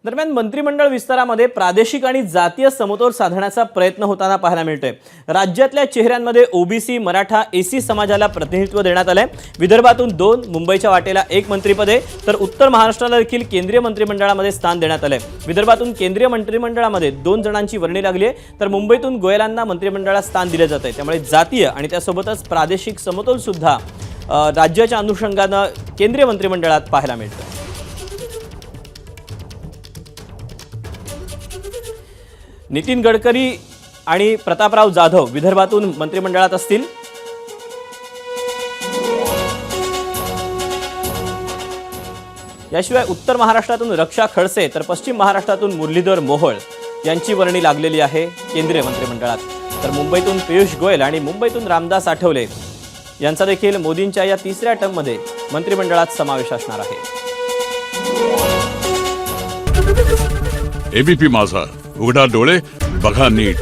दरम्यान मंत्रिमंडळ विस्तारामध्ये प्रादेशिक आणि जातीय समतोल साधण्याचा प्रयत्न होताना पाहायला मिळतोय। राज्यातल्या चेहऱ्यांमध्ये ओबीसी, मराठा, एसी समाजाला प्रतिनिधित्व देण्यात आलंय। विदर्भातून 2, मुंबईच्या वाटेला 1 मंत्रिपदे तर उत्तर महाराष्ट्राला देखील केंद्रीय मंत्रिमंडळामध्ये स्थान देण्यात आलंय। विदर्भातून केंद्रीय मंत्रिमंडळामध्ये 2 जणांची वर्णी लागली आहे, तर मुंबईतून गोयलांना मंत्रिमंडळात स्थान दिले जाते। त्यामुळे जातीय आणि त्यासोबतच प्रादेशिक समतोल सुद्धा राज्याच्या अनुषंगाने केंद्रीय मंत्रिमंडळात पाहायला मिळतो। नितीन गडकरी आणि प्रतापराव जाधव विदर्भातून मंत्रिमंडळात असतील। याशिवाय उत्तर महाराष्ट्रातून रक्षा खडसे तर पश्चिम महाराष्ट्रातून मुरलीधर मोहोळ यांची वर्णी लागलेली आहे केंद्रीय मंत्रिमंडळात। तर मुंबईतून पियुष गोयल आणि मुंबईतून रामदास आठवले यांचा देखील मोदींच्या या 3ऱ्या टर्ममध्ये मंत्रिमंडळात समावेश असणार आहे। एबीपी माझा, उघडा डोळे बघा नीट।